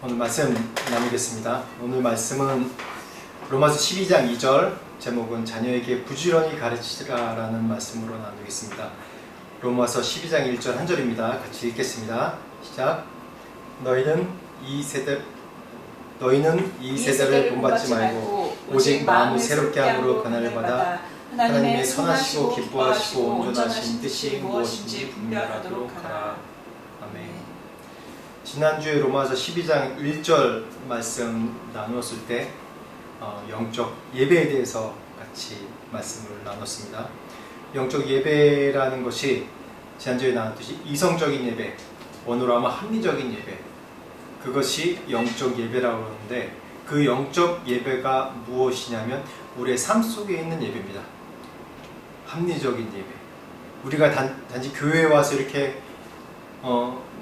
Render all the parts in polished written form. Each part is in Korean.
오늘 말씀 나누겠습니다. 오늘 말씀은 로마서 12장 2절, 제목은 자녀에게 부지런히 가르치라라는 말씀으로 나누겠습니다. 로마서 12장 1절 한 절입니다. 같이 읽겠습니다. 시작. 너희는 이 세대를 본받지 말고 오직 마음을 새롭게 함으로 변화를 받아 하나님의 선하시고 기뻐하시고 온전하신 뜻이 무엇인지 분별하도록 하라. 아멘. 지난주에 로마서 12장 1절 말씀 나누었을 때 영적 예배에 대해서 같이 말씀을 나눴습니다. 영적 예배라는 것이 지난주에 나눴듯이 이성적인 예배, 원어로 하면 합리적인 예배, 그것이 영적 예배라고 하는데, 그 영적 예배가 무엇이냐면 우리의 삶 속에 있는 예배입니다. 합리적인 예배. 우리가 단지 교회에 와서 이렇게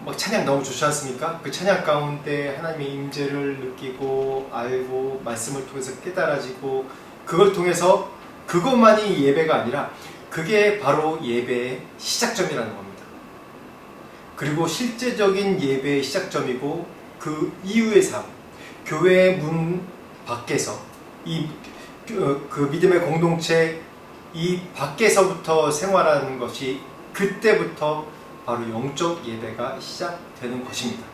막 찬양 너무 좋지 않습니까? 그 찬양 가운데 하나님의 임재를 느끼고 알고 말씀을 통해서 깨달아지고, 그걸 통해서 그것만이 예배가 아니라 그게 바로 예배의 시작점이라는 겁니다. 그리고 실제적인 예배의 시작점이고 그 이후의 삶, 교회의 문 밖에서 그 믿음의 공동체 이 밖에서부터 생활하는 것이, 그때부터 바로 영적 예배가 시작되는 것입니다.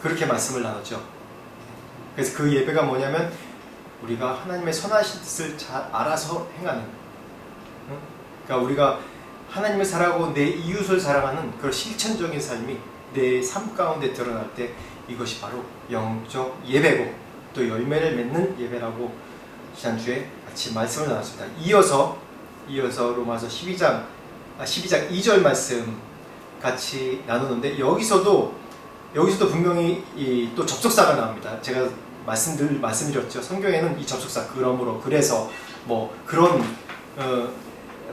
그렇게 말씀을 나눴죠. 그래서 그 예배가 뭐냐면 우리가 하나님의 선하신 뜻을 잘 알아서 행하는, 그러니까 우리가 하나님을 사랑하고 내 이웃을 사랑하는 그런 실천적인 삶이 내 삶 가운데 드러날 때 이것이 바로 영적 예배고 또 열매를 맺는 예배라고 지난주에 같이 말씀을 나눴습니다. 이어서 로마서 12장 2절 말씀 같이 나누는데, 여기서도 분명히 또 접속사가 나옵니다. 제가 말씀드렸죠. 성경에는 이 접속사 그러므로, 그래서 뭐 그런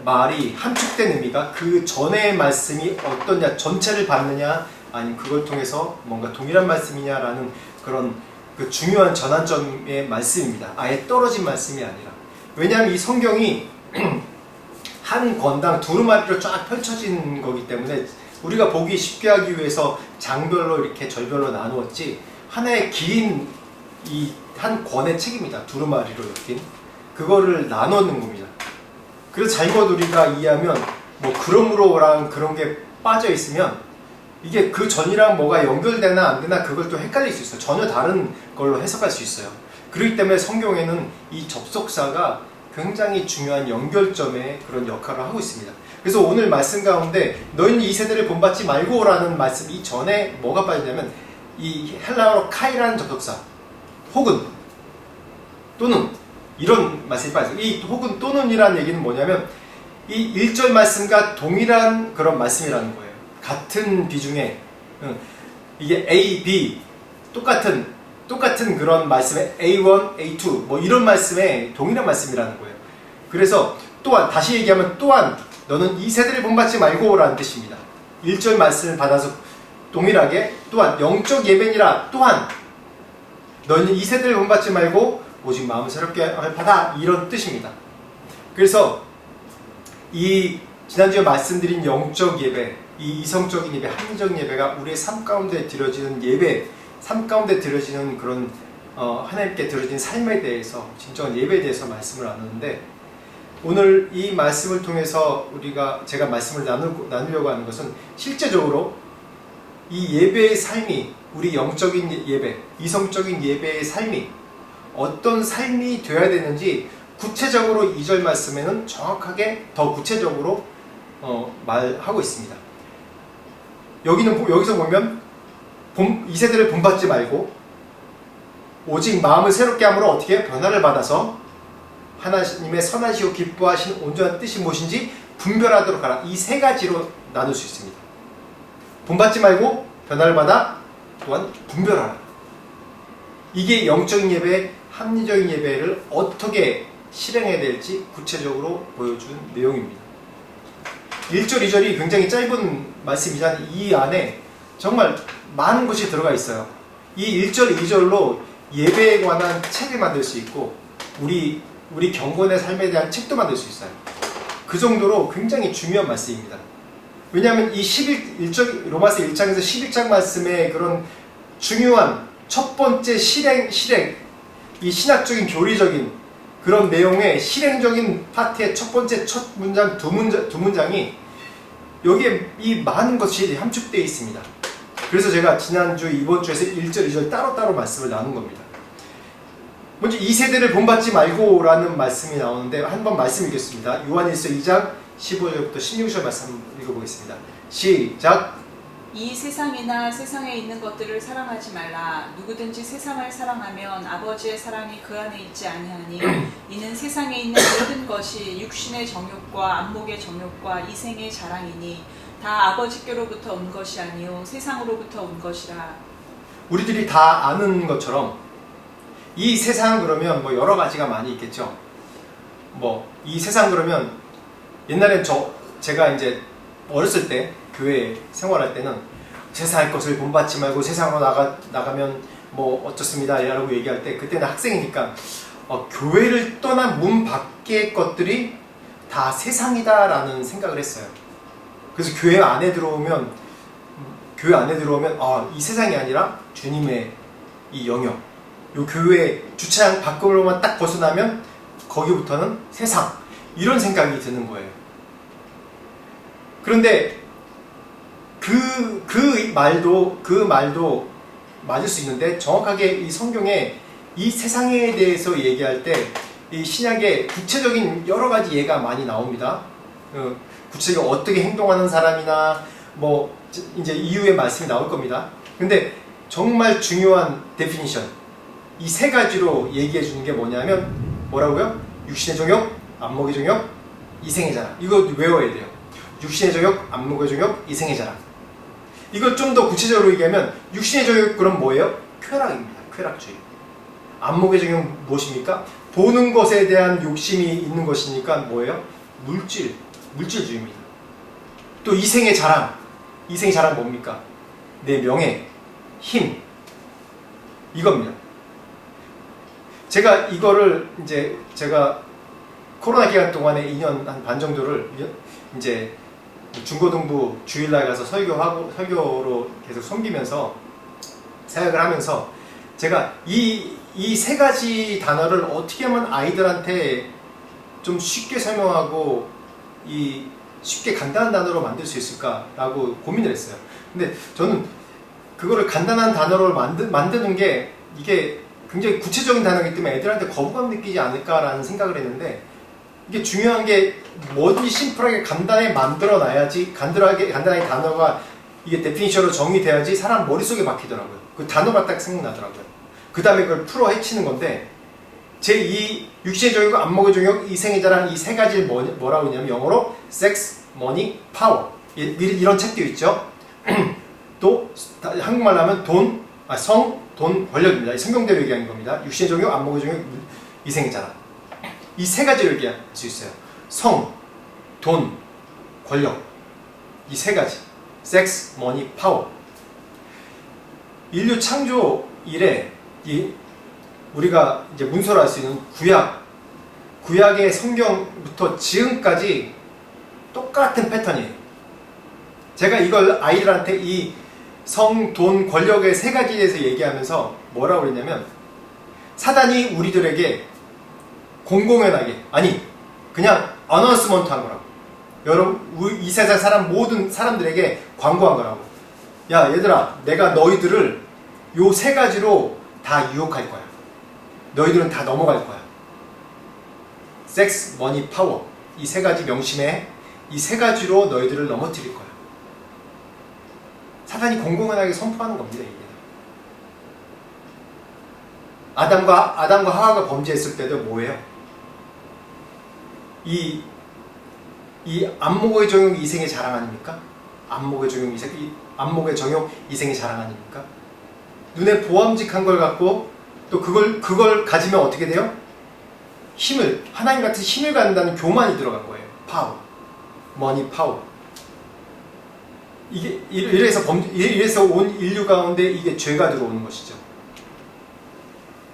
말이 함축된 의미가 그 전의 말씀이 어떠냐, 전체를 받느냐 아니면 그걸 통해서 뭔가 동일한 말씀이냐라는 그런 그 중요한 전환점의 말씀입니다. 아예 떨어진 말씀이 아니라. 왜냐하면 이 성경이 한 권당 두루마리로 쫙 펼쳐진 거기 때문에 우리가 보기 쉽게 하기 위해서 장별로 이렇게 절별로 나누었지, 하나의 긴 이 한 권의 책입니다. 두루마리로 엮인 그거를 나누는 겁니다. 그래서 잘못 우리가 이해하면 뭐 그러므로랑 그런 게 빠져 있으면 이게 그 전이랑 뭐가 연결되나 안 되나 그걸 또 헷갈릴 수 있어요. 전혀 다른 걸로 해석할 수 있어요. 그렇기 때문에 성경에는 이 접속사가 굉장히 중요한 연결점의 그런 역할을 하고 있습니다. 그래서 오늘 말씀 가운데 너희는 이 세대를 본받지 말고 라는 말씀 이전에 뭐가 빠지냐면 이 헬라어로 카이라는 접속사, 혹은 또는, 이런 말씀이 빠져요. 이 혹은 또는 이라는 얘기는 뭐냐면 이 1절 말씀과 동일한 그런 말씀이라는 거예요. 같은 비중에 이게 A, B 똑같은 그런 말씀에 A1, A2 뭐 이런 말씀에 동일한 말씀이라는 거예요. 그래서 또한, 다시 얘기하면 또한 너는 이 세대를 본받지 말고 라는 뜻입니다. 1절 말씀을 받아서 동일하게 또한 영적 예배니라, 또한 너는 이 세대를 본받지 말고 오직 마음을 새롭게 받아, 이런 뜻입니다. 그래서 이 지난주에 말씀드린 영적 예배, 이 이성적인 예배, 합리적인 예배가 우리의 삶 가운데 드려지는 예배, 삶 가운데 드려지는 그런 하나님께 드려진 삶에 대해서, 진정한 예배에 대해서 말씀을 나누는데, 오늘 이 말씀을 통해서 제가 말씀을 나누려고 하는 것은 실제적으로 이 예배의 삶이, 우리 영적인 예배, 이성적인 예배의 삶이 어떤 삶이 되어야 되는지 구체적으로 2절 말씀에는 정확하게 더 구체적으로 말하고 있습니다. 여기서 보면 이 세대를 본받지 말고 오직 마음을 새롭게 함으로 어떻게 변화를 받아서 하나님의 선하시고 기뻐하신 온전한 뜻이 무엇인지 분별하도록 하라. 이 세 가지로 나눌 수 있습니다. 본받지 말고 변화를 받아, 또한 분별하라. 이게 영적인 예배, 합리적인 예배를 어떻게 실행해야 될지 구체적으로 보여준 내용입니다. 1절, 2절이 굉장히 짧은 말씀이지만 이 안에 정말 많은 것이 들어가 있어요. 이 1절, 2절로 예배에 관한 책을 만들 수 있고 우리 경건의 삶에 대한 책도 만들 수 있어요. 그 정도로 굉장히 중요한 말씀입니다. 왜냐하면 이 로마서 1장에서 11장 말씀의 그런 중요한 첫 번째 실행, 이 신학적인 교리적인 그런 내용의 실행적인 파트의 첫 번째 첫 문장, 두 문장이 여기에 이 많은 것이 함축되어 있습니다. 그래서 제가 지난주, 이번 주에서 1절, 2절 따로따로 말씀을 나눈 겁니다. 먼저 이 세대를 본받지 말고 라는 말씀이 나오는데 한번 말씀 읽겠습니다. 요한일서 2장 15절부터 16절 말씀 읽어보겠습니다. 시작! 이 세상이나 세상에 있는 것들을 사랑하지 말라. 누구든지 세상을 사랑하면 아버지의 사랑이 그 안에 있지 아니하니 이는 세상에 있는 모든 것이 육신의 정욕과 안목의 정욕과 이생의 자랑이니 다 아버지께로부터 온 것이 아니요 세상으로부터 온 것이라. 우리들이 다 아는 것처럼 이 세상 그러면 뭐 여러 가지가 많이 있겠죠. 뭐 이 세상 그러면 옛날엔 제가 이제 어렸을 때 교회 생활할 때는 세상의 것을 본받지 말고 세상으로 나가면 뭐 어쩌습니다 라고 얘기할 때 그때는 학생이니까 교회를 떠난 문 밖의 것들이 다 세상이다 라는 생각을 했어요. 그래서 교회 안에 들어오면 이 세상이 아니라 주님의 이 영역, 요 교회 주차장 밖으로만 딱 벗어나면 거기부터는 세상, 이런 생각이 드는 거예요. 그런데 그 말도 맞을 수 있는데 정확하게 이 성경에 이 세상에 대해서 얘기할 때 이 신약에 구체적인 여러 가지 예가 많이 나옵니다. 구체적으로 어떻게 행동하는 사람이나 뭐 이제 이후에 말씀이 나올 겁니다. 근데 정말 중요한 데피니션, 이 세 가지로 얘기해 주는 게 뭐냐면 뭐라고요? 육신의 정욕, 안목의 정욕, 이생의 자랑. 이거 외워야 돼요. 육신의 정욕, 안목의 정욕, 이생의 자랑. 이걸 좀 더 구체적으로 얘기하면 육신의 정욕 그럼 뭐예요? 쾌락입니다. 쾌락주의. 안목의 정욕 무엇입니까? 보는 것에 대한 욕심이 있는 것이니까 뭐예요? 물질주의입니다. 또 이생의 자랑. 이생의 자랑 뭡니까? 내 명예, 힘, 이겁니다. 제가 이거를 제가 코로나 기간 동안에 2년 한 반 정도를 이제 중고등부 주일날 가서 설교로 계속 섬기면서 사역을 하면서 제가 이 세 가지 단어를 어떻게 하면 아이들한테 좀 쉽게 설명하고 쉽게 간단한 단어로 만들 수 있을까라고 고민을 했어요. 근데 저는 그거를 간단한 단어로 만드는 게 이게 굉장히 구체적인 단어이기 때문에 애들한테 거부감 느끼지 않을까라는 생각을 했는데 이게 중요한 게 뭐든지 심플하게 간단하게 만들어놔야지 간단하게 단어가 이게 데피니션으로 정의돼야지 사람 머릿속에 박히더라고요. 그 단어가 딱 생각나더라고요. 그 다음에 그걸 풀어 헤치는 건데 제2 육신의 정욕, 안목의 정욕, 이생의 자랑 이 세 가지를 뭐라고 하냐면 영어로 섹스, 머니, 파워 이런 책도 있죠. 또 한국말로 하면 성, 돈, 권력입니다. 성경대로 얘기하는 겁니다. 육신의 정욕, 안목의 정욕, 이생의 자랑 이 세 가지를 얘기할 수 있어요. 성, 돈, 권력 이 세 가지 섹스, 머니, 파워. 인류 창조 이래 우리가 이제 문서로 알 수 있는 구약의 성경부터 지금까지 똑같은 패턴이에요. 제가 이걸 아이들한테 이 성, 돈, 권력의 세 가지에 대해서 얘기하면서 뭐라고 그랬냐면 사단이 우리들에게 공공연하게 그냥 어너스먼트 한 거라고. 여러분 이 세상 모든 사람들에게 광고한 거라고. 야 얘들아, 내가 너희들을 요 세 가지로 다 유혹할 거야. 너희들은 다 넘어갈 거야. 섹스, 머니, 파워 이 세 가지 명심해. 이 세 가지로 너희들을 넘어뜨릴 거야. 사단이 공공연하게 선포하는 겁니다. 이게. 아담과 하와가 범죄했을 때도 뭐예요? 이 안목의 정욕 이생의 자랑 아닙니까? 안목의 정욕 이생의 자랑 아닙니까? 눈에 보암직한 걸 갖고 또 그걸 가지면 어떻게 돼요? 하나님 같은 힘을 갖는다는 교만이 들어간 거예요. 파워, 머니 파워. 이래서 온 인류 가운데 이게 죄가 들어오는 것이죠.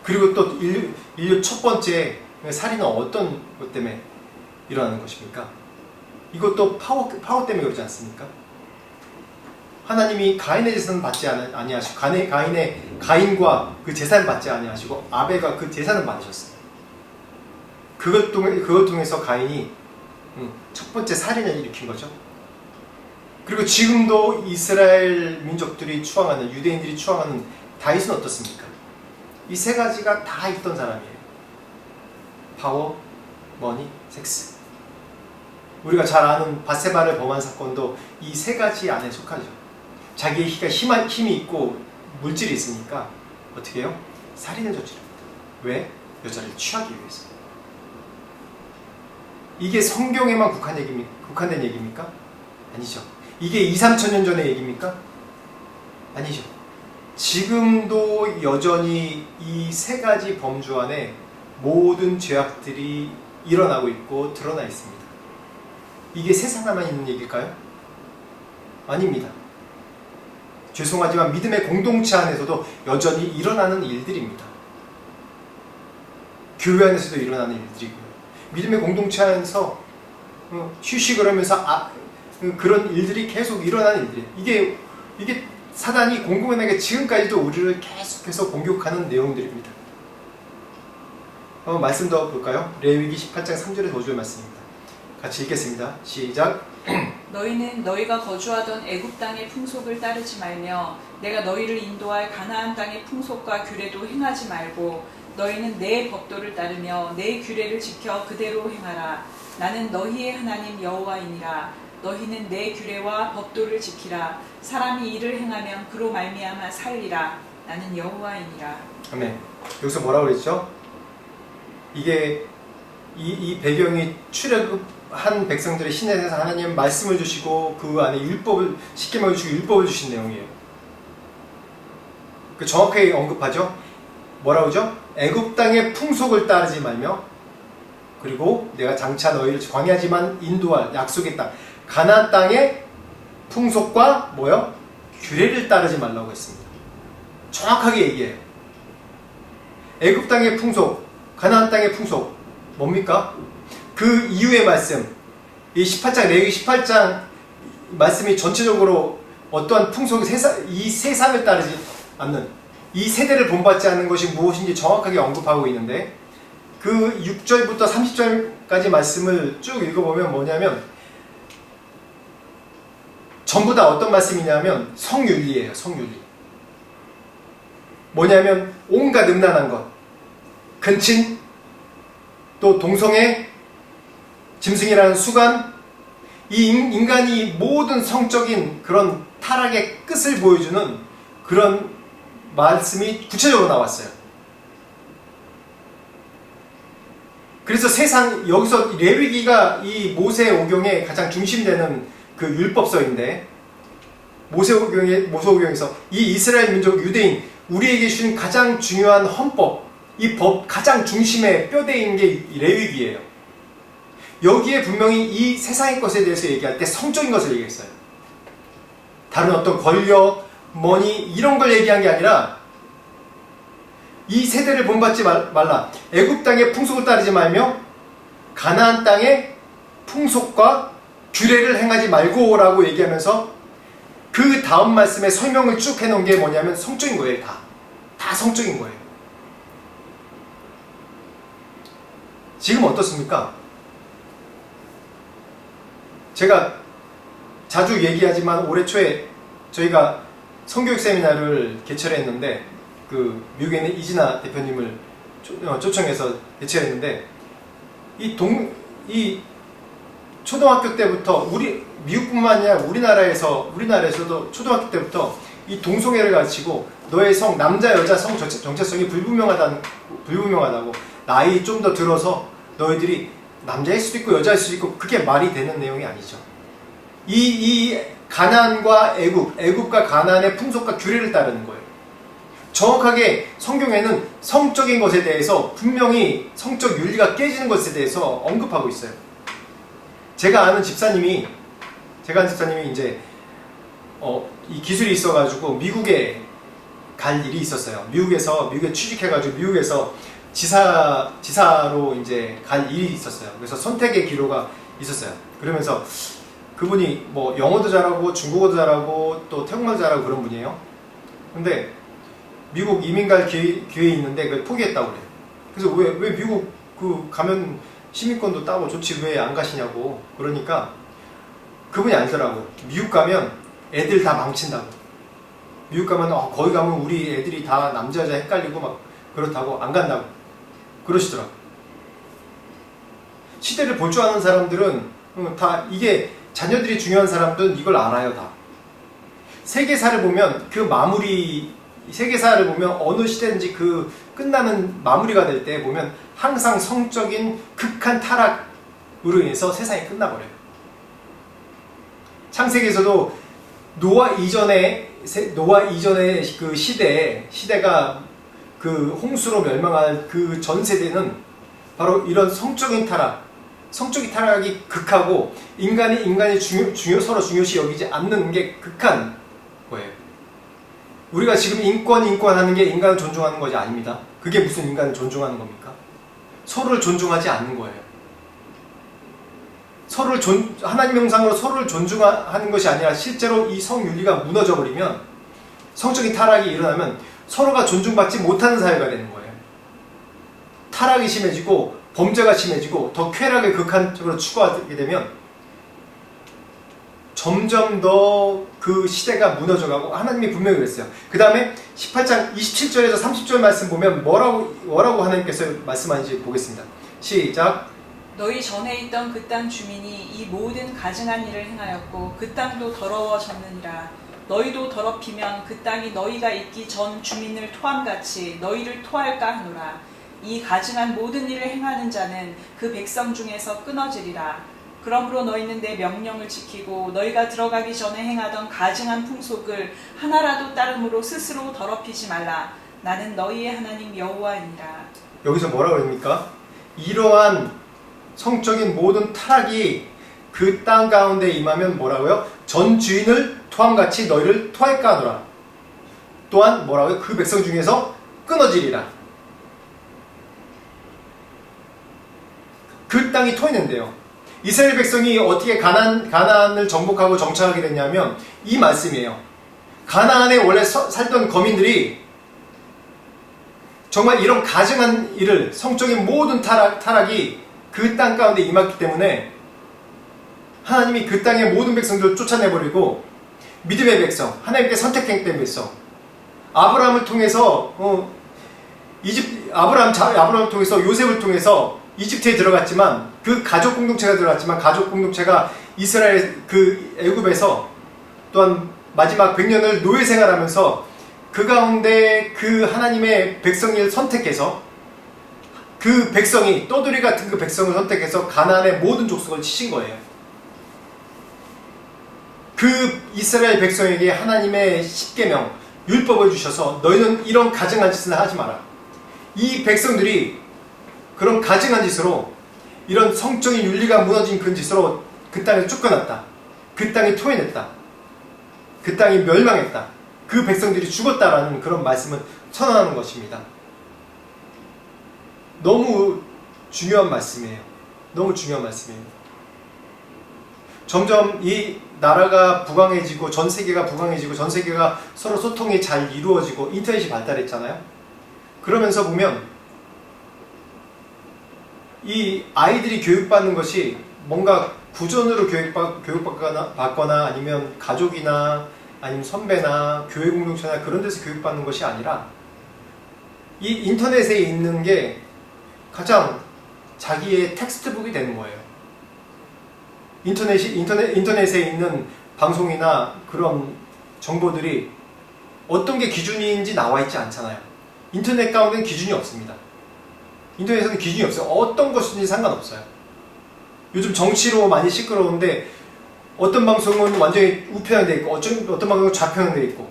그리고 또 인류 첫 번째 살인은 어떤 것 때문에 일어나는 것입니까? 이것도 파워 때문에 그러지 않습니까? 하나님이 가인의 재산은 받지 아니하시고 가인과 그 재산을 받지 아니하시고 아벨과 그 재산을 받으셨어요. 그것 통해서 가인이 첫 번째 살인을 일으킨 거죠. 그리고 지금도 이스라엘 민족들이 추앙하는, 유대인들이 추앙하는 다윗은 어떻습니까? 이 세 가지가 다 있던 사람이에요. 파워, 머니, 섹스. 우리가 잘 아는 바세바를 범한 사건도 이 세 가지 안에 속하죠. 자기의 힘이 있고 물질이 있으니까 어떻게 해요? 살인을 저지릅니다. 왜? 여자를 취하기 위해서. 이게 성경에만 국한된 얘기입니까? 아니죠. 이게 2,000~3,000 년 전의 얘기입니까? 아니죠. 지금도 여전히 이 세 가지 범주 안에 모든 죄악들이 일어나고 있고 드러나 있습니다. 이게 세상에만 있는 얘기일까요? 아닙니다. 죄송하지만 믿음의 공동체 안에서도 여전히 일어나는 일들입니다. 교회 안에서도 일어나는 일들이고요. 믿음의 공동체 안에서 휴식을 하면서 그런 일들이 계속 일어나는 일들이에요. 이게 사단이 공공연하게 지금까지도 우리를 계속해서 공격하는 내용들입니다. 말씀 더 볼까요? 레위기 18장 3절에서 5절 말씀입니다. 같이 읽겠습니다. 시작. 너희는 너희가 거주하던 애굽 땅의 풍속을 따르지 말며 내가 너희를 인도할 가나안 땅의 풍속과 규례도 행하지 말고 너희는 내 법도를 따르며 내 규례를 지켜 그대로 행하라. 나는 너희의 하나님 여호와이니라. 너희는 내 규례와 법도를 지키라. 사람이 이를 행하면 그로 말미암아 살리라. 나는 여호와이니라. 아멘. 여기서 뭐라고 그랬죠? 이게 이 배경이 출애굽한 백성들의 시내에서 하나님 말씀을 주시고 그 안에 율법을 십계명을 주시고 율법을 주신 내용이에요. 그 정확하게 언급하죠. 뭐라고 하죠? 애굽 땅의 풍속을 따르지 말며 그리고 내가 장차 너희를 광야지만 인도할 약속의 땅 가나안 땅의 풍속과 뭐요? 규례를 따르지 말라고 했습니다. 정확하게 얘기해요. 애굽 땅의 풍속, 가나안 땅의 풍속 뭡니까? 그 이후의 말씀, 이 18장 레위기 18장 말씀이 전체적으로 어떠한 풍속이 이 세상을 따르지 않는 이 세대를 본받지 않는 것이 무엇인지 정확하게 언급하고 있는데 그 6절부터 30절까지 말씀을 쭉 읽어보면 뭐냐면 전부 다 어떤 말씀이냐면 성윤리예요. 성윤리. 뭐냐면 온갖 음란한 것, 근친, 또 동성애, 짐승이라는 수간, 이 인간이 모든 성적인 그런 타락의 끝을 보여주는 그런 말씀이 구체적으로 나왔어요. 그래서 여기서 레위기가 이 모세오경의 가장 중심되는 그 율법서인데 모세오경에서 이 이스라엘 민족 유대인 우리에게 주신 가장 중요한 헌법, 이 법 가장 중심에 뼈대인 게 레위기예요. 여기에 분명히 이 세상의 것에 대해서 얘기할 때 성적인 것을 얘기했어요. 다른 어떤 권력, 머니 이런 걸 얘기한 게 아니라 이 세대를 본받지 말라. 애굽 땅의 풍속을 따르지 말며 가나안 땅의 풍속과 규례를 행하지 말고 라고 얘기하면서 그 다음 말씀에 설명을 쭉 해놓은 게 뭐냐면 성적인 거예요. 다 성적인 거예요. 지금 어떻습니까? 제가 자주 얘기하지만 올해 초에 저희가 성교육 세미나를 개최를 했는데 그 미국에 있는 이진아 대표님을 초청해서 개최를 했는데 이 초등학교 때부터 미국뿐만 아니라 우리나라에서도 초등학교 때부터 이 동성애를 가르치고 너의 남자 여자 성 정체성이 불분명하다고 나이 좀 더 들어서 너희들이 남자일 수도 있고 여자일 수도 있고 그게 말이 되는 내용이 아니죠. 이 가나안과 애굽과 가나안의 풍속과 규례를 따르는 거예요. 정확하게 성경에는 성적인 것에 대해서 분명히 성적 윤리가 깨지는 것에 대해서 언급하고 있어요. 제가 아는 집사님이 이제 이 기술이 있어가지고 미국에 갈 일이 있었어요. 미국에 취직해가지고 미국에서 지사로 이제 갈 일이 있었어요. 그래서 선택의 기로가 있었어요. 그러면서 그분이 뭐 영어도 잘하고 중국어도 잘하고 또 태국말도 잘하고 그런 분이에요. 근데 미국 이민 갈 기회 있는데 그걸 포기했다고 그래요. 그래서 왜 미국 그 가면 시민권도 따고 좋지 왜 안 가시냐고. 그러니까 그분이 알더라고. 미국 가면 애들 다 망친다고. 미국 가면 거기 가면 우리 애들이 다 남자 여자 헷갈리고 막 그렇다고 안 간다고 그러시더라고. 시대를 볼 줄 아는 사람들은 다 이게 자녀들이 중요한 사람들은 이걸 알아요. 다 세계사를 보면 그 마무리, 세계사를 보면 어느 시대든지 그 끝나는 마무리가 될 때 보면 항상 성적인 극한 타락으로 인해서 세상이 끝나버려요. 창세기에서도 노아 이전의 그 시대가 그 홍수로 멸망할 그 전 세대는 바로 이런 성적인 타락이 극하고 인간이 서로 중요시 여기지 않는 게 극한 거예요. 우리가 지금 인권 하는 게 인간을 존중하는 것이 아닙니다. 그게 무슨 인간을 존중하는 겁니까? 서로를 존중하지 않는 거예요. 하나님의 형상으로 서로를 존중하는 것이 아니라 실제로 이 성윤리가 무너져버리면, 성적인 타락이 일어나면 서로가 존중받지 못하는 사회가 되는 거예요. 타락이 심해지고 범죄가 심해지고 더 쾌락을 극한적으로 추구하게 되면 점점 더 그 시대가 무너져가고, 하나님이 분명히 그랬어요. 그 다음에 18장 27절에서 30절 말씀 보면 뭐라고 하나님께서 말씀하는지 보겠습니다. 시작. 너희 전에 있던 그 땅 주민이 이 모든 가증한 일을 행하였고 그 땅도 더러워졌느니라. 너희도 더럽히면 그 땅이 너희가 있기 전 주민을 토함같이 너희를 토할까 하노라. 이 가증한 모든 일을 행하는 자는 그 백성 중에서 끊어지리라. 그러므로 너희는 내 명령을 지키고 너희가 들어가기 전에 행하던 가증한 풍속을 하나라도 따름으로 스스로 더럽히지 말라. 나는 너희의 하나님 여호와이니라. 여기서 뭐라고 합니까? 이러한 성적인 모든 타락이 그 땅 가운데 임하면 뭐라고요? 전 주인을 토함같이 너희를 토할까 하노라. 또한 뭐라고요? 그 백성 중에서 끊어지리라. 그 땅이 토했는데요. 이스라엘 백성이 어떻게 가나안을 정복하고 정착하게 됐냐면 이 말씀이에요. 가나안에 원래 살던 거민들이 정말 이런 가증한 일을, 성적인 모든 타락이 그 땅 가운데 임했기 때문에 하나님이 그 땅의 모든 백성들을 쫓아내버리고 믿음의 백성, 하나님께 선택된 백성, 아브라함을 통해서 아브라함을 통해서 요셉을 통해서 이집트에 들어갔지만, 그 가족 공동체가 들어갔지만 가족 공동체가 이스라엘 그 애굽에서 또한 마지막 100년을 노예 생활하면서 그 가운데 그 하나님의 백성을 선택해서 그 백성이, 떠돌이 같은 그 백성을 선택해서 가나안의 모든 족속을 치신 거예요. 그 이스라엘 백성에게 하나님의 십계명, 율법을 주셔서 너희는 이런 가증한 짓을 하지 마라. 이 백성들이 그런 가증한 짓으로, 이런 성적인 윤리가 무너진 그 짓으로 그 땅을 쫓겨났다. 그 땅이 토해냈다. 그 땅이 멸망했다. 그 백성들이 죽었다라는 그런 말씀을 선언하는 것입니다. 너무 중요한 말씀이에요. 너무 중요한 말씀이에요. 점점 이 나라가 부강해지고 전 세계가 부강해지고 전 세계가 서로 소통이 잘 이루어지고 인터넷이 발달했잖아요. 그러면서 보면 이 아이들이 교육받는 것이 뭔가 구전으로 교육받거나 아니면 가족이나 아니면 선배나 교회 공동체나 그런 데서 교육받는 것이 아니라 이 인터넷에 있는 게 가장 자기의 텍스트북이 되는 거예요. 인터넷에 있는 방송이나 그런 정보들이 어떤 게 기준인지 나와 있지 않잖아요. 인터넷 가운데는 기준이 없습니다. 인터넷에서는 기준이 없어요. 어떤 것인지 상관없어요. 요즘 정치로 많이 시끄러운데 어떤 방송은 완전히 우편화되어 있고 어떤 방송은 좌편화되어 있고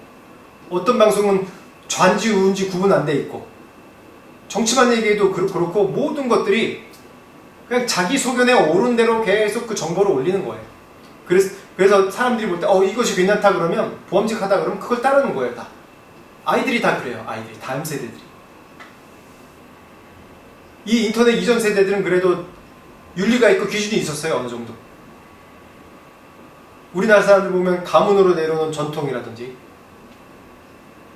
어떤 방송은 좌인지 우인지 구분 안 돼 있고, 정치만 얘기해도 그렇고 모든 것들이 그냥 자기 소견에 오른 대로 계속 그 정보를 올리는 거예요. 그래서 사람들이 볼 때 이것이 괜찮다 그러면, 보험직하다 그러면 그걸 따르는 거예요. 다 아이들이 다 그래요. 아이들이 다음 세대들이. 이 인터넷 이전 세대들은 그래도 윤리가 있고 기준이 있었어요. 어느 정도. 우리나라 사람들 보면 가문으로 내려오는 전통이라든지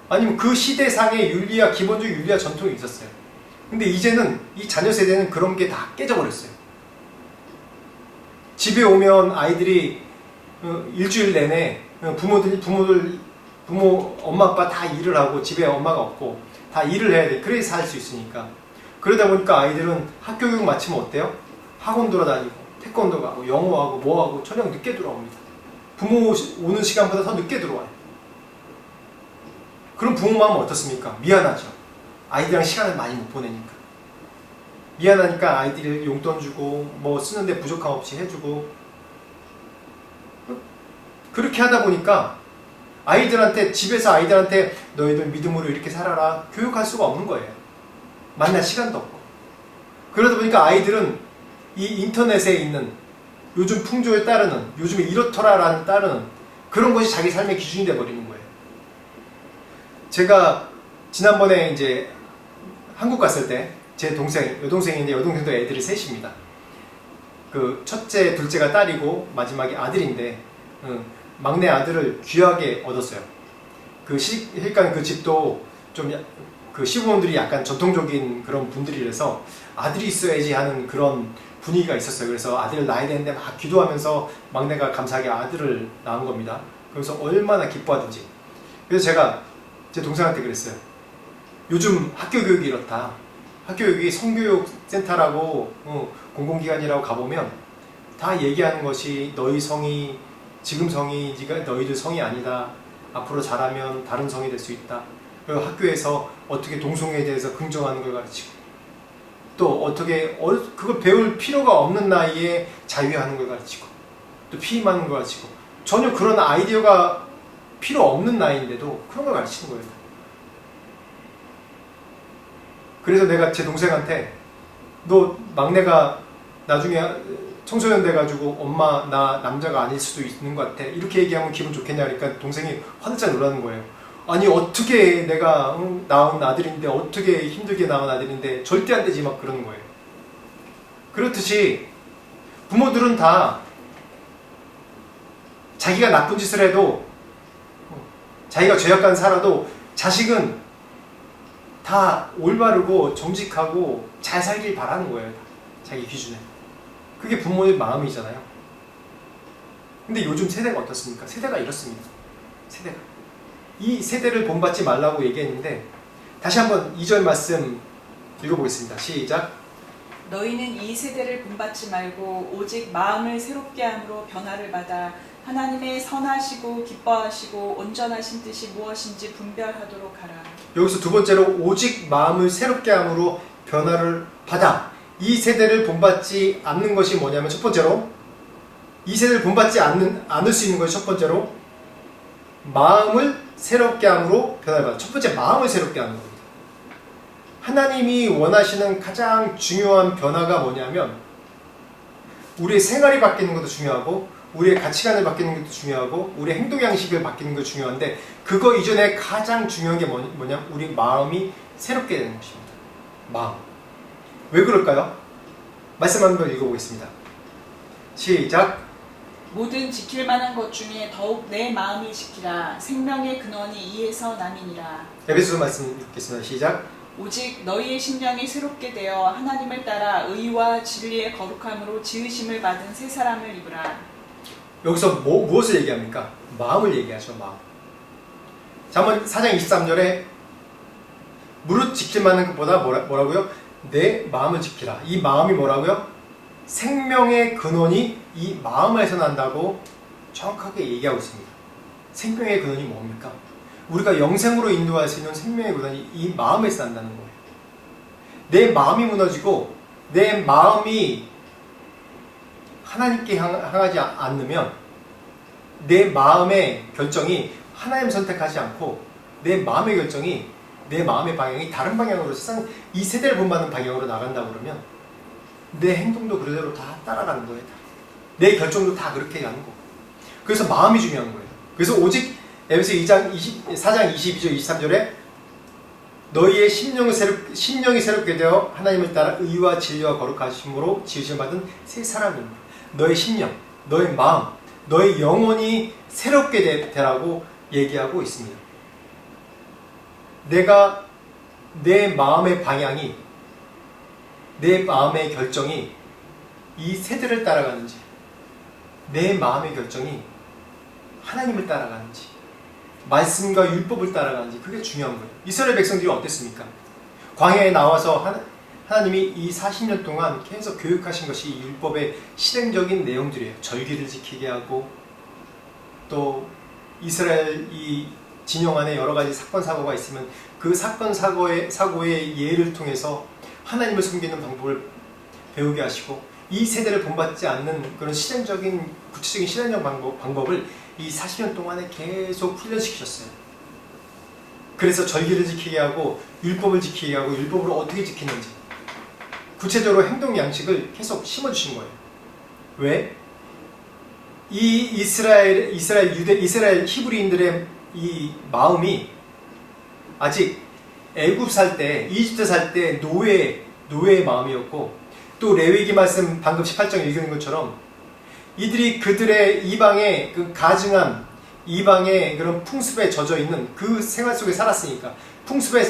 아니면 그 시대상의 윤리와 기본적인 윤리와 전통이 있었어요. 근데 이제는 이 자녀 세대는 그런 게 다 깨져버렸어요. 집에 오면 아이들이 일주일 내내 부모, 엄마, 아빠 다 일을 하고 집에 엄마가 없고 다 일을 해야 돼. 그래야 살 수 있으니까. 그러다 보니까 아이들은 학교 교육 마치면 어때요? 학원 돌아다니고 태권도 가고 영어하고 뭐하고 저녁 늦게 돌아옵니다. 부모 오는 시간보다 더 늦게 들어와요. 그럼 부모 마음은 어떻습니까? 미안하죠. 아이들이랑 시간을 많이 못 보내니까. 미안하니까 아이들이 용돈 주고 뭐 쓰는데 부족함 없이 해주고 그렇게 하다 보니까 아이들한테 집에서 아이들한테 너희들 믿음으로 이렇게 살아라 교육할 수가 없는 거예요. 만날 시간도 없고. 그러다 보니까 아이들은 이 인터넷에 있는 요즘 풍조에 따르는 요즘에 이렇더라라는 따르는 그런 것이 자기 삶의 기준이 돼버리는 거예요. 제가 지난번에 이제 한국 갔을 때 제 동생, 여동생인데 여동생도 애들이 셋입니다. 그 첫째, 둘째가 딸이고 마지막이 아들인데 막내 아들을 귀하게 얻었어요. 그러니까 그 집도 좀 그 시부모들이 약간 전통적인 그런 분들이라서 아들이 있어야지 하는 그런 분위기가 있었어요. 그래서 아들을 낳아야 되는데 막 기도하면서 막내가 감사하게 아들을 낳은 겁니다. 그래서 얼마나 기뻐하든지. 그래서 제가 제 동생한테 그랬어요. 요즘 학교 교육이 이렇다. 학교 교육이 성교육센터라고 공공기관이라고 가보면 다 얘기하는 것이 너희 성이 지금 성이 너희들 성이 아니다. 앞으로 자라면 다른 성이 될 수 있다. 그리고 학교에서 어떻게 동성애에 대해서 긍정하는 걸 가르치고 또 어떻게 그걸 배울 필요가 없는 나이에 자유하는 걸 가르치고 또 피임하는 걸 가르치고 전혀 그런 아이디어가 필요 없는 나이인데도 그런 걸 가르치는 거예요. 그래서 내가 제 동생한테 너 막내가 나중에 청소년 돼가지고 엄마 나 남자가 아닐 수도 있는 것 같아 이렇게 얘기하면 기분 좋겠냐 그러니까 동생이 화들짝 놀라는 거예요. 아니 어떻게 내가 낳은 아들인데 어떻게 힘들게 낳은 아들인데 절대 안 되지 막 그러는 거예요. 그렇듯이 부모들은 다 자기가 나쁜 짓을 해도 자기가 죄악간 살아도 자식은 다 올바르고 정직하고 잘 살길 바라는 거예요. 자기 기준에. 그게 부모의 마음이잖아요. 근데 요즘 세대가 어떻습니까? 세대가 이렇습니다. 세대가. 이 세대를 본받지 말라고 얘기했는데 다시 한번 2절 말씀 읽어보겠습니다. 시작. 너희는 이 세대를 본받지 말고 오직 마음을 새롭게 함으로 변화를 받아 하나님의 선하시고 기뻐하시고 온전하신 뜻이 무엇인지 분별하도록 하라. 여기서 두 번째로 오직 마음을 새롭게 함으로 변화를 받아. 이 세대를 본받지 않는 것이 뭐냐면 첫 번째로 이 세대를 본받지 않을 수 있는 것이 첫 번째로 마음을 새롭게 함으로 변화를 받아. 첫 번째 마음을 새롭게 하는 겁니다. 하나님이 원하시는 가장 중요한 변화가 뭐냐면 우리의 생활이 바뀌는 것도 중요하고 우리의 가치관을 바뀌는 것도 중요하고 우리의 행동 양식을 바뀌는 것도 중요한데 그거 이전에 가장 중요한 게 뭐냐? 우리 마음이 새롭게 되는 것입니다. 마음. 왜 그럴까요? 말씀 한번 읽어보겠습니다. 시작. 모든 지킬 만한 것 중에 더욱 내 마음을 지키라. 생명의 근원이 이에서 남이니라. 에베소서 말씀 읽겠습니다. 시작. 오직 너희의 심령이 새롭게 되어 하나님을 따라 의와 진리의 거룩함으로 지으심을 받은 새 사람을 입으라. 여기서 무엇을 얘기합니까? 마음을 얘기하죠. 마음. 잠언 4장 23절에 무릇 지킬 만한 것보다 뭐라고요? 내 마음을 지키라. 이 마음이 뭐라고요? 생명의 근원이 이 마음에서 난다고 정확하게 얘기하고 있습니다. 생명의 근원이 뭡니까? 우리가 영생으로 인도할 수 있는 생명의 근원이 이 마음에서 난다는 거예요. 내 마음이 무너지고 내 마음이 하나님께 향하지 않으면 내 마음의 결정이 하나님 선택하지 않고 내 마음의 결정이 내 마음의 방향이 다른 방향으로 세상 이 세대를 본받는 방향으로 나간다고 그러면 내 행동도 그대로 다 따라가는 거예요. 내 결정도 다 그렇게 가는 거고. 그래서 마음이 중요한 거예요. 그래서 오직 에베소 4장 22절 23절에 너희의 심령이 새롭게 되어 하나님을 따라 의와 진리와 거룩하심으로 지으심 받은 새 사람입니다. 너의 심령, 너의 마음, 너의 영혼이 새롭게 되라고 얘기하고 있습니다. 내가 내 마음의 방향이, 내 마음의 결정이 이 세대를 따라가는지, 내 마음의 결정이 하나님을 따라가는지, 말씀과 율법을 따라가는지, 그게 중요한 거예요. 이스라엘 백성들이 어땠습니까? 광야에 나와서 하나님이 이 40년 동안 계속 교육하신 것이 이 율법의 실행적인 내용들이에요. 절기를 지키게 하고, 또 이스라엘 이 진영 안에 여러 가지 사건 사고가 있으면 그 사건 사고의 예를 통해서 하나님을 섬기는 방법을 배우게 하시고, 이 세대를 본받지 않는 그런 실행적인 구체적인 실행적 방법을 이 40년 동안에 계속 훈련시키셨어요. 그래서 절기를 지키게 하고 율법을 지키게 하고 율법으로 어떻게 지키는지 구체적으로 행동 양식을 계속 심어주신 거예요. 왜? 이 이스라엘 히브리인들의 이 마음이 아직 애굽 살 때, 이집트 살 때 노예의 마음이었고, 또 레위기 말씀 방금 18장 읽은 것처럼 이들이 그들의 이방의 그 가증한 이방의 그런 풍습에 젖어 있는 그 생활 속에 살았으니까 풍습에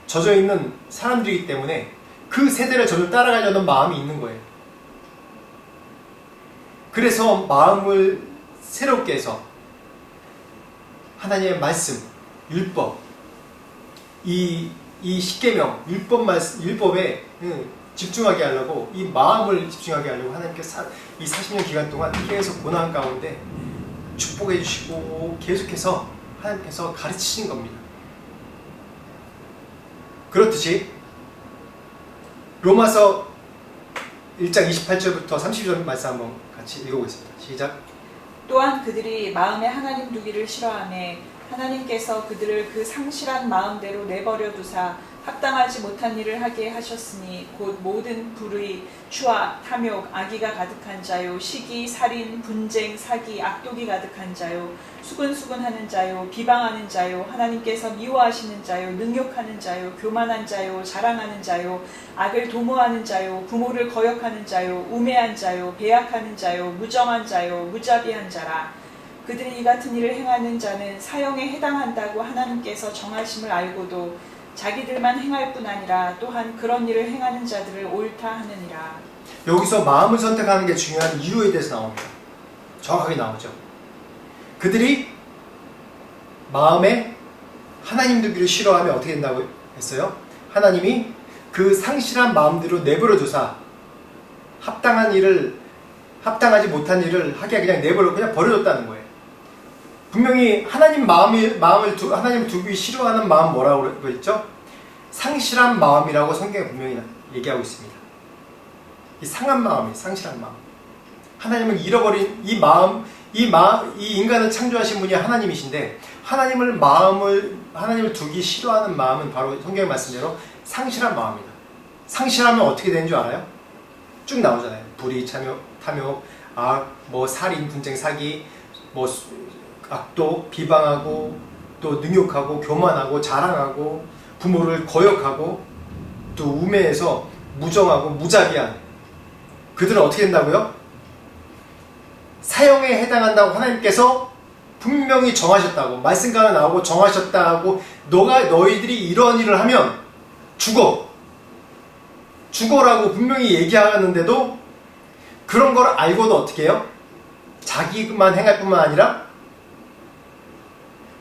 젖어 있는 사람들이기 때문에 그 세대를 저를 따라가려는 마음이 있는 거예요. 그래서 마음을 새롭게 해서 하나님의 말씀, 율법, 이 십계명, 율법에 집중하게 하려고, 이 마음을 집중하게 하려고 하나님께서 이 40년 기간 동안 계속 고난 가운데 축복해 주시고 계속해서 하나님께서 가르치신 겁니다. 그렇듯이 로마서 1장 28절부터 30절 말씀 한번 같이 읽어보겠습니다. 시작. 또한 그들이 마음에 하나님 두기를 싫어하며 하나님께서 그들을 그 상실한 마음대로 내버려 두사 합당하지 못한 일을 하게 하셨으니 곧 모든 불의, 추악, 탐욕, 악의가 가득한 자요, 시기, 살인, 분쟁, 사기, 악독이 가득한 자요, 수근수근하는 자요, 비방하는 자요, 하나님께서 미워하시는 자요, 능욕하는 자요, 교만한 자요, 자랑하는 자요, 악을 도모하는 자요, 부모를 거역하는 자요, 우매한 자요, 배약하는 자요, 무정한 자요, 무자비한 자라. 그들이 이 같은 일을 행하는 자는 사형에 해당한다고 하나님께서 정하심을 알고도 자기들만 행할 뿐 아니라 또한 그런 일을 행하는 자들을 옳다 하느니라. 여기서 마음을 선택하는 게 중요한 이유에 대해서 나옵니다. 정확하게 나오죠. 그들이 마음에 하나님 두기를 싫어하면 어떻게 된다고 했어요? 하나님이 그 상실한 마음대로 내버려 두사 합당하지 못한 일을 하게 그냥 그냥 버려뒀다는 거예요. 분명히 하나님을 두기 싫어하는 마음 뭐라고 했죠? 상실한 마음이라고 성경에 분명히 얘기하고 있습니다. 이 상한 마음이 상실한 마음. 하나님을 잃어버린 이 마음, 이 인간을 창조하신 분이 하나님이신데 하나님을 두기 싫어하는 마음은 바로 성경의 말씀대로 상실한 마음이다. 상실하면 어떻게 되는 줄 알아요? 쭉 나오잖아요. 불의, 탐욕, 악, 살인, 분쟁, 사기, 악독, 비방하고, 또 능욕하고, 교만하고, 자랑하고, 부모를 거역하고, 또 우매해서 무정하고, 무자비한. 그들은 어떻게 된다고요? 사형에 해당한다고 하나님께서 분명히 정하셨다고, 말씀 가운데 나오고 정하셨다고, 너희들이 이런 일을 하면 죽어라고 분명히 얘기하는데도 그런 걸 알고도 어떻게 해요? 자기만 행할 뿐만 아니라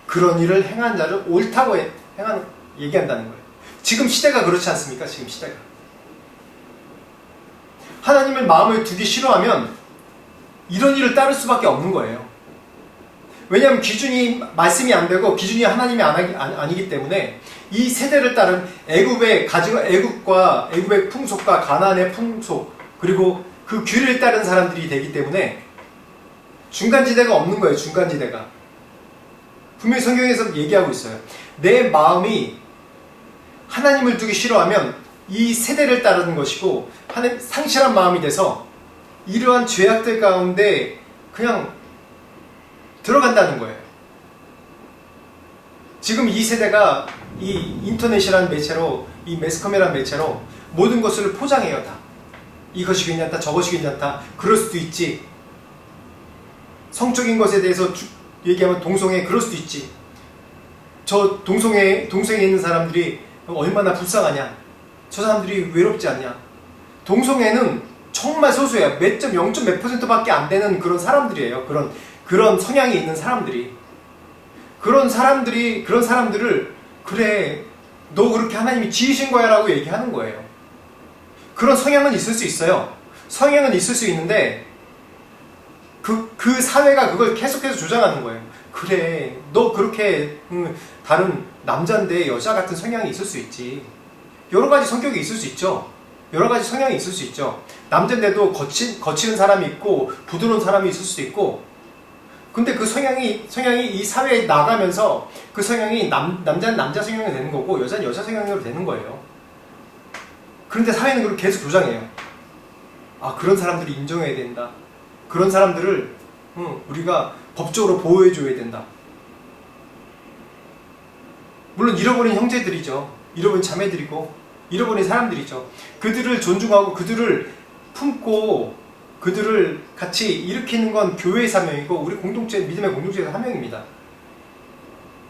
그런 일을 행한 자를 옳다고 얘기한다는 거예요. 지금 시대가 그렇지 않습니까? 지금 시대가. 하나님을 마음을 두기 싫어하면 이런 일을 따를 수밖에 없는 거예요. 왜냐하면 기준이 말씀이 안 되고 기준이 하나님이 아니기 때문에 이 세대를 따른 애굽과 애굽의 풍속과 가나안의 풍속, 그리고 그 규례를 따른 사람들이 되기 때문에 중간지대가 없는 거예요. 중간지대가. 분명히 성경에서 얘기하고 있어요. 내 마음이 하나님을 두기 싫어하면 이 세대를 따르는 것이고 상실한 마음이 돼서 이러한 죄악들 가운데 그냥 들어간다는 거예요. 지금 이 세대가 이 인터넷이라는 매체로, 이 매스컴이라는 매체로 모든 것을 포장해요. 다. 이것이 괜찮다, 저것이 괜찮다, 그럴 수도 있지. 성적인 것에 대해서 얘기하면 동성애 그럴 수도 있지. 저 동성애에 있는 사람들이 얼마나 불쌍하냐. 저 사람들이 외롭지 않냐. 동성애는 정말 소수예요. 몇 점, 0. 몇 %밖에 안 되는 그런 사람들이에요. 그런 성향이 있는 사람들이. 그런 사람들을 그래, 너 그렇게 하나님이 지으신 거야 라고 얘기하는 거예요. 그런 성향은 있을 수 있어요. 성향은 있을 수 있는데 그 사회가 그걸 계속해서 조장하는 거예요. 그래, 너 그렇게 다른 남자인데 여자 같은 성향이 있을 수 있지. 여러 가지 성격이 있을 수 있죠. 여러 가지 성향이 있을 수 있죠. 남자인데도 거치는 사람이 있고 부드러운 사람이 있을 수도 있고. 근데 그 성향이 이 사회에 나가면서 그 성향이 남자는 남자 성향이 되는 거고 여자는 여자 성향으로 되는 거예요. 그런데 사회는 그걸 계속 조장해요. 아, 그런 사람들을 인정해야 된다. 그런 사람들을 우리가 법적으로 보호해줘야 된다. 물론 잃어버린 형제들이죠. 잃어버린 자매들이고 잃어버린 사람들이죠. 그들을 존중하고 그들을 품고 그들을 같이 일으키는 건 교회의 사명이고 우리 믿음의 공동체의 사명입니다.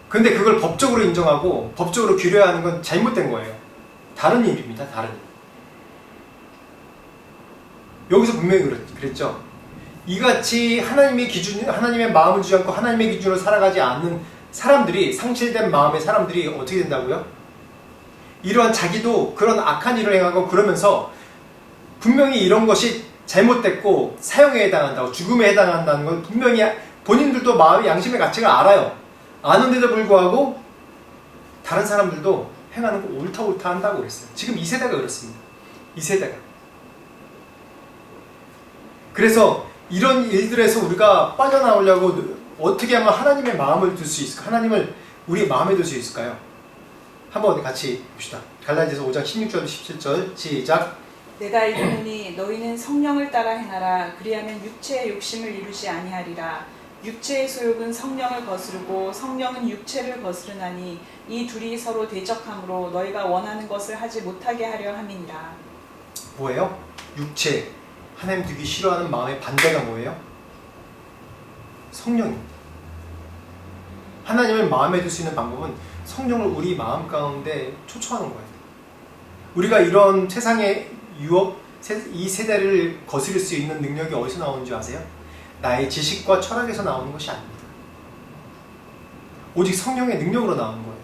근데 그걸 법적으로 인정하고 법적으로 규례화하는 건 잘못된 거예요. 다른 일입니다. 다른 일. 여기서 분명히 그랬죠. 이같이 하나님의 마음을 주지 않고 하나님의 기준으로 살아가지 않는 사람들이, 상실된 마음의 사람들이 어떻게 된다고요? 이러한 자기도 그런 악한 일을 행하고 그러면서 분명히 이런 것이 잘못됐고 사형에 해당한다고, 죽음에 해당한다는 건 분명히 본인들도 마음의 양심의 가치가 알아요. 아는데도 불구하고 다른 사람들도 행하는 거 옳다 한다고 그랬어요. 지금 이 세대가 그렇습니다. 이 세대가. 그래서 이런 일들에서 우리가 빠져나오려고 어떻게 하면 하나님의 마음을 둘 수 있을까? 하나님을 우리 마음에 둘 수 있을까요? 한번 같이 봅시다. 갈라디아서 5장 16절 17절 시작. 내가 이르노니 너희는 성령을 따라 행하라. 그리하면 육체의 욕심을 이루지 아니하리라. 육체의 소욕은 성령을 거스르고 성령은 육체를 거스르나니 이 둘이 서로 대적하므로 너희가 원하는 것을 하지 못하게 하려 함이니라. 뭐예요? 육체, 하나님 두기 싫어하는 마음의 반대가 뭐예요? 성령입니다. 하나님을 마음에 둘 수 있는 방법은 성령을 우리 마음 가운데 초청하는 거예요. 우리가 이런 세상의 유혹, 이 세대를 거스릴 수 있는 능력이 어디서 나오는 줄 아세요? 나의 지식과 철학에서 나오는 것이 아닙니다. 오직 성령의 능력으로 나오는 거예요.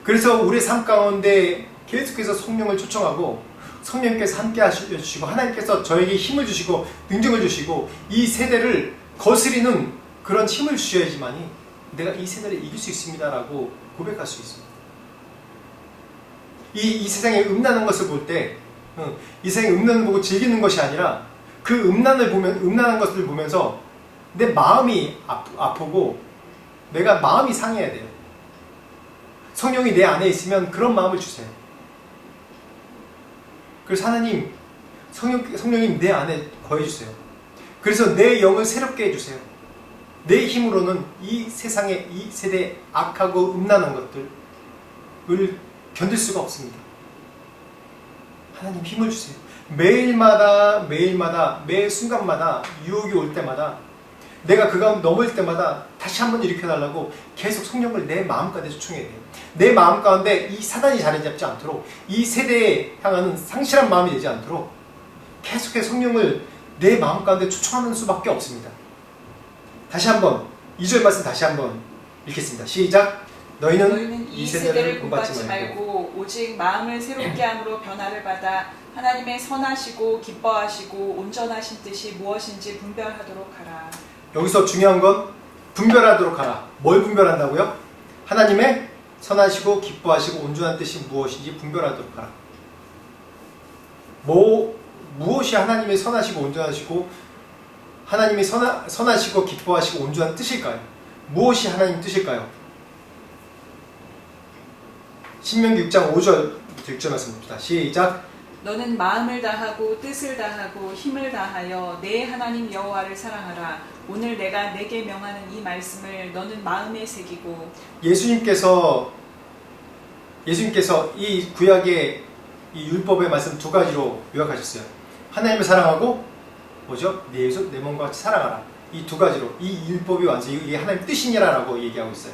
그래서 우리의 삶 가운데 계속해서 성령을 초청하고 성령께서 함께 하시고 하나님께서 저에게 힘을 주시고 능력을 주시고 이 세대를 거스리는 그런 힘을 주셔야지만이 내가 이 세대를 이길 수 있습니다 라고 고백할 수 있습니다. 이 세상에 음란한 것을 볼 때 이 세상에 음란을 보고 즐기는 것이 아니라 그 음란한 것을 보면서 내 마음이 아프고 내가 마음이 상해야 돼요. 성령이 내 안에 있으면 그런 마음을 주세요. 그래서 하나님, 성령님 내 안에 거해주세요. 그래서 내 영을 새롭게 해주세요. 내 힘으로는 이 세상의 이 세대의 악하고 음란한 것들을 견딜 수가 없습니다. 하나님 힘을 주세요. 매일마다 매 순간마다 유혹이 올 때마다 내가 그 가운데 넘어질 때마다 다시 한번 일으켜달라고 계속 성령을 내 마음 가운데 초청해야 돼요. 내 마음 가운데 이 사단이 자리 잡지 않도록 이 세대에 향하는 상실한 마음이 되지 않도록 계속해서 성령을 내 마음 가운데 초청하는 수밖에 없습니다. 다시 한번 2절 말씀 다시 한번 읽겠습니다. 시작. 너희는 이 세대를 본받지 말고 오직 마음을 새롭게 함으로 변화를 받아 하나님의 선하시고 기뻐하시고 온전하신 뜻이 무엇인지 분별하도록 하라. 여기서 중요한 건 분별하도록 하라. 뭘 분별한다고요? 하나님의 선하시고 기뻐하시고 온전한 뜻이 무엇인지 분별하도록 하라. 무엇이 하나님의 선하시고 온전하시고 하나님이 선하시고 기뻐하시고 온전한 뜻일까요? 무엇이 하나님 뜻일까요? 신명기 6장 5절 6절 말씀 봅시다. 시작. 너는 마음을 다하고 뜻을 다하고 힘을 다하여 내 하나님 여호와를 사랑하라. 오늘 내가 내게 명하는 이 말씀을 너는 마음에 새기고. 예수님께서 이 구약의 이 율법의 말씀 두 가지로 요약하셨어요. 하나님을 사랑하고 뭐죠? 내 몸과 같이 사랑하라. 이 두 가지로 이 율법이 완성, 이게 하나님 뜻이니라라고 얘기하고 있어요.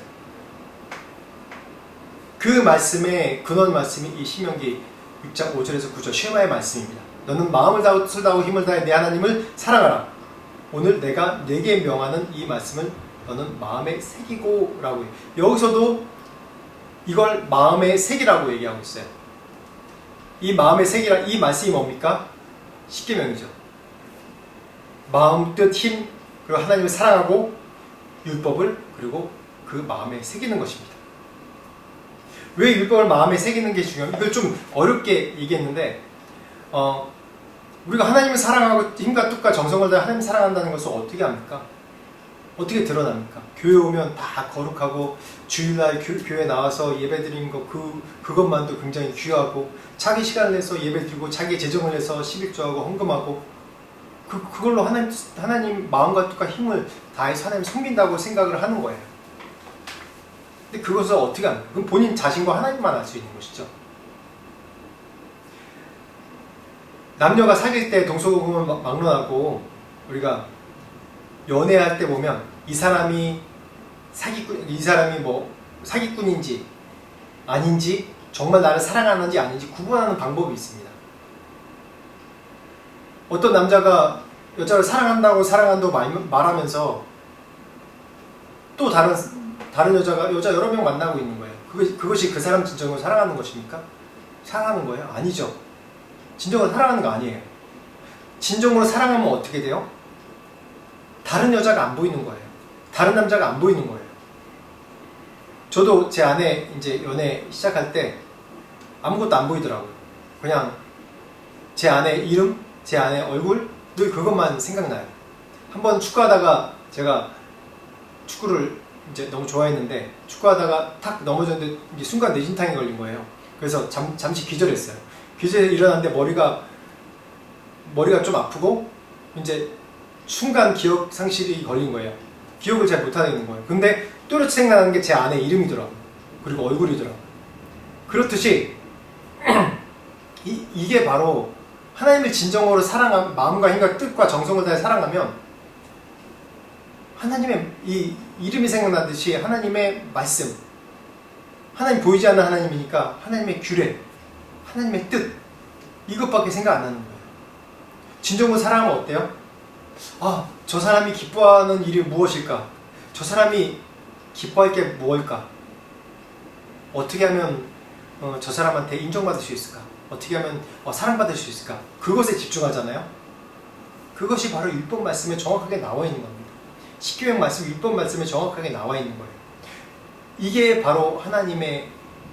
그 말씀의 근원 말씀이 이 신명기 6장 5절에서 9절 쉐마의 말씀입니다. 너는 마음을 다하고 뜻을 다하고 힘을 다해 내 하나님을 사랑하라. 오늘 내가 네게 명하는 이 말씀을 너는 마음에 새기고 라고 해요. 여기서도 이걸 마음에 새기라고 얘기하고 있어요. 이 마음에 새기라, 이 말씀이 뭡니까? 십계명이죠. 마음, 뜻, 힘, 그리고 하나님을 사랑하고 율법을 그리고 그 마음에 새기는 것입니다. 왜 율법을 마음에 새기는 게 중요합니까? 이걸 좀 어렵게 얘기했는데 우리가 하나님을 사랑하고 힘과 뜻과 정성을 다해 하나님을 사랑한다는 것을 어떻게 합니까? 어떻게 드러납니까? 교회 오면 다 거룩하고 주일날 교회 나와서 예배드리는 거 그것만도 굉장히 귀하고 자기 시간을 내서 예배드리고 자기 재정을 내서 11조하고 헌금하고 그걸로 하나님 마음과 뜻과 힘을 다해서 하나님 섬긴다고 생각을 하는 거예요. 근데 그것을 어떻게 합니까? 그럼 본인 자신과 하나님만 알 수 있는 것이죠. 남녀가 사귈 때 동서고금을 막론하고 우리가 연애할 때 보면 이 사람이 사기꾼인지 아닌지 정말 나를 사랑하는지 아닌지 구분하는 방법이 있습니다. 어떤 남자가 여자를 사랑한다고 말하면서 또 다른 여자 여러 명 만나고 있는 거예요. 그것이 그 사람 진정으로 사랑하는 것입니까? 사랑하는 거예요? 아니죠. 진정으로 사랑하는 거 아니에요. 진정으로 사랑하면 어떻게 돼요? 다른 여자가 안 보이는 거예요. 다른 남자가 안 보이는 거예요. 저도 제 아내 이제 연애 시작할 때 아무것도 안 보이더라고요. 그냥 제 아내 이름, 제 아내 얼굴 늘 그것만 생각나요. 한번 축구하다가 제가 축구를 이제 너무 좋아했는데 축구하다가 탁 넘어졌는데 이제 순간 뇌진탕이 걸린 거예요. 그래서 잠시 기절했어요. 기절해서 일어났는데 머리가 좀 아프고 이제 순간 기억 상실이 걸린 거예요. 기억을 잘 못하는 거예요. 근데 또렷이 생각나는 게 제 아내 이름이더라고요. 그리고 얼굴이더라고요. 그렇듯이 이게 바로 하나님을 진정으로 사랑하면, 마음과 힘과 뜻과 정성을 다해 사랑하면 하나님의 이 이름이 생각나듯이 하나님의 말씀, 하나님 보이지 않는 하나님이니까 하나님의 규례, 하나님의 뜻, 이것밖에 생각 안 나는 거예요. 진정으로 사랑하면 어때요? 저 사람이 기뻐하는 일이 무엇일까? 저 사람이 기뻐할 게 무엇일까? 어떻게 하면 저 사람한테 인정받을 수 있을까? 어떻게 하면 사랑받을 수 있을까? 그것에 집중하잖아요. 그것이 바로 율법 말씀에 정확하게 나와 있는 겁니다. 십계명 말씀, 율법 말씀에 정확하게 나와 있는 거예요. 이게 바로 하나님의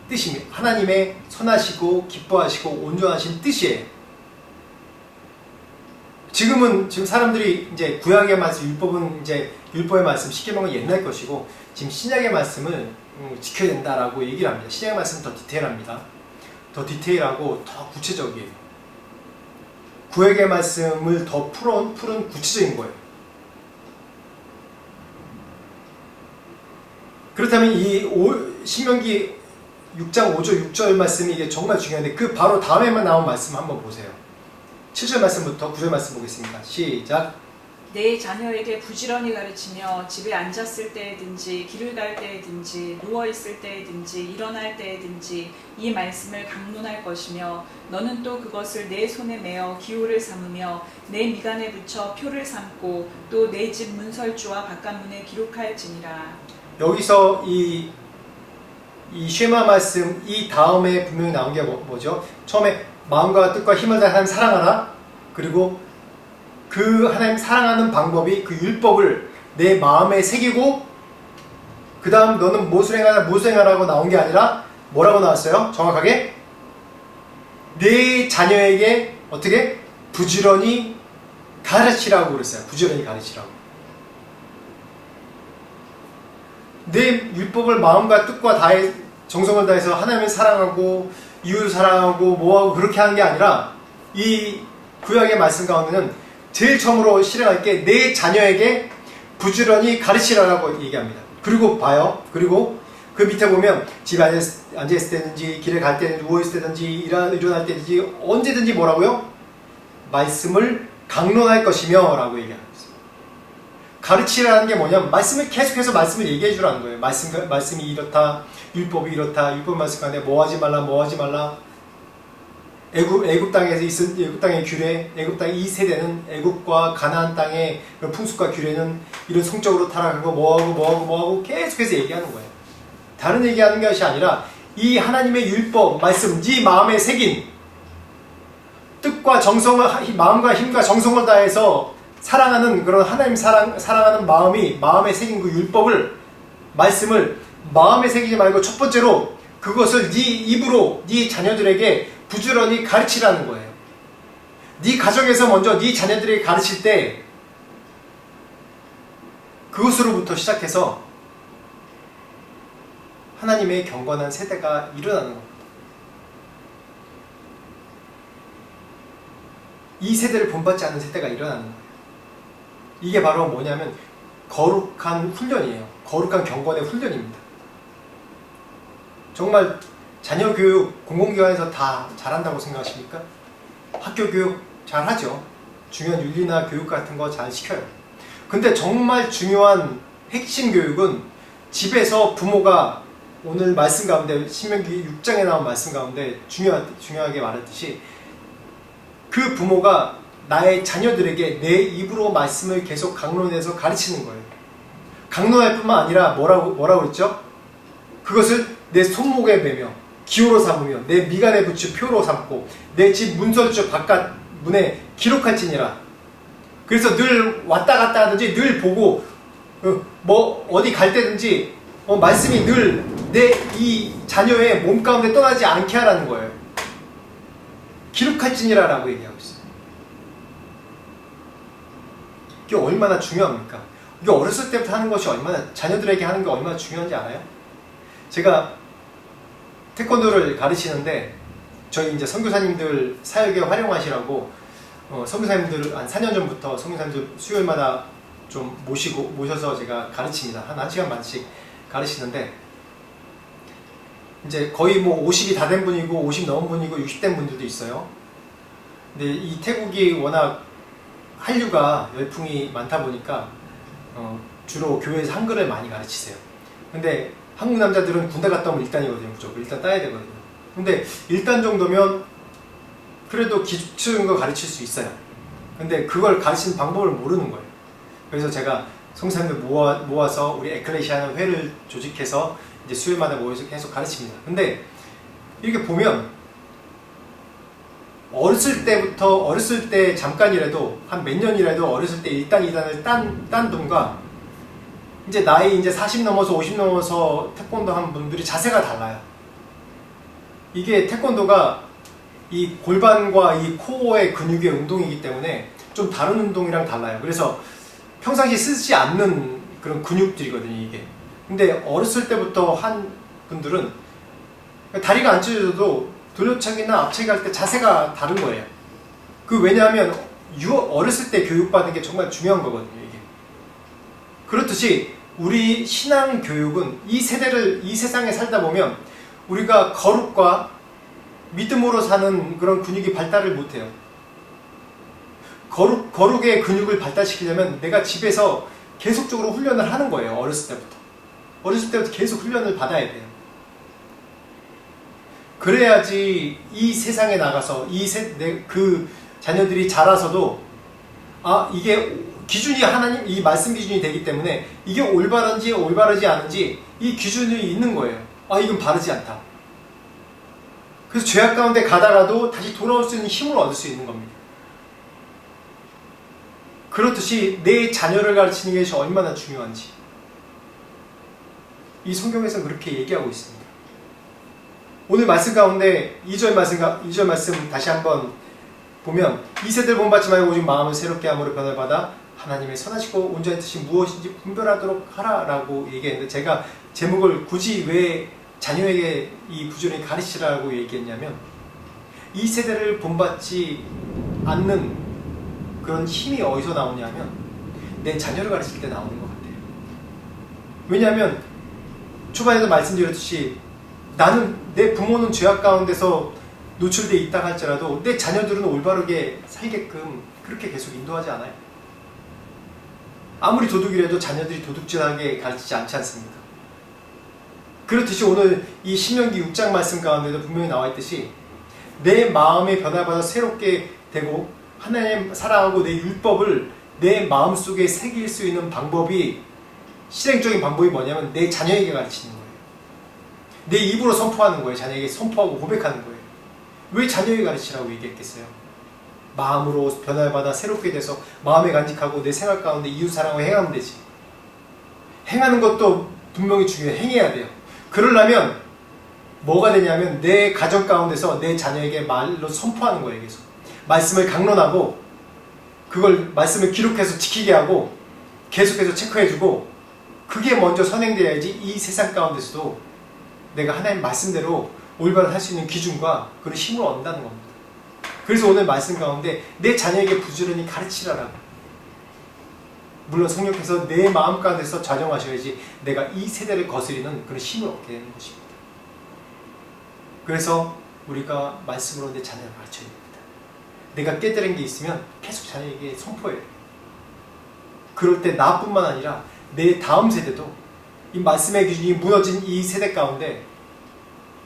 뜻입니다. 하나님의 선하시고 기뻐하시고 온전하신 뜻이에요. 지금 사람들이 이제 구약의 말씀, 율법의 말씀, 십계명은 옛날 것이고 지금 신약의 말씀을 지켜야 된다라고 얘기를 합니다. 신약의 말씀은 더 디테일합니다. 더 디테일하고 더 구체적이에요. 구약의 말씀을 더 푸른 구체적인 거예요. 그렇다면 이 신명기 6장 5절 6절 말씀이 이게 정말 중요한데 그 바로 다음에만 나온 말씀 한번 보세요. 7절 말씀부터 9절 말씀 보겠습니다. 시작. 내 자녀에게 부지런히 가르치며 집에 앉았을 때에든지 길을 갈 때에든지 누워있을 때에든지 일어날 때에든지 이 말씀을 강론할 것이며 너는 또 그것을 내 손에 메어 기호를 삼으며 내 미간에 붙여 표를 삼고 또 내 집 문설주와 바깥문에 기록할지니라. 여기서 이 쉐마 말씀 이 다음에 분명히 나온 게 뭐죠? 처음에 마음과 뜻과 힘을 다해 하나님 사랑하라. 그리고 그 하나님 사랑하는 방법이 그 율법을 내 마음에 새기고 그 다음 너는 무엇을 행하라고 나온 게 아니라 뭐라고 나왔어요? 정확하게 내 자녀에게 어떻게? 부지런히 가르치라고 그랬어요. 부지런히 가르치라고. 내 율법을 마음과 뜻과 정성을 다해서 하나님을 사랑하고 이웃을 사랑하고 뭐하고 그렇게 하는 게 아니라 이 구약의 말씀 가운데는 제일 처음으로 실행할 게 내 자녀에게 부지런히 가르치라라고 얘기합니다. 그리고 봐요. 그리고 그 밑에 보면 집에 앉아있을 때든지 길에 갈 때든지 누워있을 때든지 일어날 때든지 언제든지 뭐라고요? 말씀을 강론할 것이며 라고 얘기하고 있어요. 가르치라는 게 뭐냐면 말씀을 계속해서 말씀을 얘기해 주라는 거예요. 말씀이 이렇다, 율법이 이렇다, 율법 말씀 가운데 뭐 하지 말라, 뭐 하지 말라. 애굽 땅에서 있은 애굽 땅의 규례, 애굽 땅의 이 세대는 애굽과 가나안 땅의 풍습과 규례는 이런 성적으로 타락하고 뭐하고 계속해서 얘기하는 거예요. 다른 얘기하는 것이 아니라 이 하나님의 율법 말씀, 네 마음에 새긴 뜻과 정성을, 마음과 힘과 정성을 다해서 사랑하는 그런 하나님 사랑하는 마음에 새긴 그 율법을, 말씀을 마음에 새기지 말고 첫 번째로 그것을 네 입으로 네 자녀들에게 부지런히 가르치라는 거예요. 네 가정에서 먼저 네 자녀들에게 가르칠 때 그것으로부터 시작해서 하나님의 경건한 세대가 일어나는 겁니다. 이 세대를 본받지 않는 세대가 일어나는 거예요. 이게 바로 뭐냐면 거룩한 훈련이에요. 거룩한 경건의 훈련입니다. 정말 자녀 교육 공공기관에서 다 잘한다고 생각하십니까? 학교 교육 잘하죠. 중요한 윤리나 교육 같은 거 잘 시켜요. 근데 정말 중요한 핵심 교육은 집에서 부모가, 오늘 말씀 가운데 신명기 6장에 나온 말씀 가운데 중요하게 말했듯이 그 부모가 나의 자녀들에게 내 입으로 말씀을 계속 강론해서 가르치는 거예요. 강론할 뿐만 아니라 뭐라고 그랬죠? 그것을 내 손목에 매며 기호로 삼으며 내 미간에 붙여 표로 삼고 내 집 문설주 바깥 문에 기록할지니라. 그래서 늘 왔다 갔다 하든지 늘 보고 뭐 어디 갈 때든지 말씀이 늘 내 이 자녀의 몸 가운데 떠나지 않게 하라는 거예요. 기록할지니라 라고 얘기하고 있어요. 이게 얼마나 중요합니까? 이게 어렸을 때부터 하는 것이 얼마나, 자녀들에게 하는 게 얼마나 중요한지 알아요? 제가 태권도를 가르치는데 저희 이제 선교사님들 사역에 활용하시라고 선교사님들 한 4년 전부터 선교사님들 수요일마다 좀 모셔서 제가 가르칩니다. 한 1시간 반씩 가르치는데 이제 거의 뭐 50이 다 된 분이고 50 넘은 분이고 60 된 분들도 있어요. 근데 이 태국이 워낙 한류가 열풍이 많다 보니까 주로 교회에서 한글을 많이 가르치세요. 근데 한국 남자들은 군대 갔다 오면 1단이거든요. 무조건 일단 따야 되거든요. 근데 1단 정도면 그래도 기초적인 거 가르칠 수 있어요. 근데 그걸 가르치는 방법을 모르는 거예요. 그래서 제가 성사님들 모아서 우리 에클레시아는 회를 조직해서 이제 수요일마다 모여서 계속 가르칩니다. 근데 이렇게 보면 어렸을 때 잠깐이라도 한 몇 년이라도 어렸을 때 1단, 2단을 딴 분과 이제 나이 이제 40 넘어서 50 넘어서 태권도 한 분들이 자세가 달라요. 이게 태권도가 이 골반과 이 코어의 근육의 운동이기 때문에 좀 다른 운동이랑 달라요. 그래서 평상시에 쓰지 않는 그런 근육들이거든요, 이게. 근데 어렸을 때부터 한 분들은 다리가 안 찢어져도 돌려차기나 앞차기 할 때 자세가 다른 거예요. 왜냐하면 어렸을 때 교육받는 게 정말 중요한 거거든요, 이게. 그렇듯이 우리 신앙 교육은 이 세상에 살다 보면 우리가 거룩과 믿음으로 사는 그런 근육이 발달을 못해요. 거룩의 근육을 발달시키려면 내가 집에서 계속적으로 훈련을 하는 거예요. 어렸을 때부터 계속 훈련을 받아야 돼요. 그래야지 이 세상에 나가서 그 자녀들이 자라서도 이게 기준이 하나님 이 말씀 기준이 되기 때문에 이게 올바른지 올바르지 않은지 이 기준이 있는 거예요. 이건 바르지 않다. 그래서 죄악 가운데 가다가도 다시 돌아올 수 있는 힘을 얻을 수 있는 겁니다. 그렇듯이 내 자녀를 가르치는 것이 얼마나 중요한지 이 성경에서는 그렇게 얘기하고 있습니다. 오늘 말씀 가운데 2절 말씀 다시 한번 보면 이 세대를 본받지 말고 오직 마음을 새롭게 함으로 변화를 받아 하나님의 선하시고 온전한 뜻이 무엇인지 분별하도록 하라라고 얘기했는데 제가 제목을 굳이 왜 자녀에게 이 부지런히 가르치라고 얘기했냐면 이 세대를 본받지 않는 그런 힘이 어디서 나오냐면 내 자녀를 가르칠 때 나오는 것 같아요. 왜냐하면 초반에도 말씀드렸듯이 나는 내 부모는 죄악 가운데서 노출되어 있다 할지라도 내 자녀들은 올바르게 살게끔 그렇게 계속 인도하지 않아요. 아무리 도둑이라도 자녀들이 도둑질하게 가르치지 않지 않습니까? 그렇듯이 오늘 이 신명기 6장 말씀 가운데도 분명히 나와 있듯이 내 마음의 변화받아 새롭게 되고 하나님 사랑하고 내 율법을 내 마음속에 새길 수 있는 방법이, 실행적인 방법이 뭐냐면 내 자녀에게 가르치는 거예요. 내 입으로 선포하는 거예요. 자녀에게 선포하고 고백하는 거예요. 왜 자녀에게 가르치라고 얘기했겠어요? 마음으로 변화를 받아 새롭게 돼서 마음에 간직하고 내 생활 가운데 이웃 사랑을 행하면 되지. 행하는 것도 분명히 중요해요. 행해야 돼요. 그러려면 뭐가 되냐면 내 가정 가운데서 내 자녀에게 말로 선포하는 거예요. 계속 말씀을 강론하고 그걸 말씀을 기록해서 지키게 하고 계속해서 체크해주고, 그게 먼저 선행돼야지 이 세상 가운데서도 내가 하나님 말씀대로 올바른 할 수 있는 기준과 그런 힘을 얻는다는 겁니다. 그래서 오늘 말씀 가운데 내 자녀에게 부지런히 가르치라라고. 물론 성령께서 내 마음 가운데서 좌정하셔야지 내가 이 세대를 거스리는 그런 힘을 얻게 되는 것입니다. 그래서 우리가 말씀으로 내 자녀를 가르쳐야 됩니다. 내가 깨달은 게 있으면 계속 자녀에게 선포해요. 그럴 때 나뿐만 아니라 내 다음 세대도 이 말씀의 기준이 무너진 이 세대 가운데,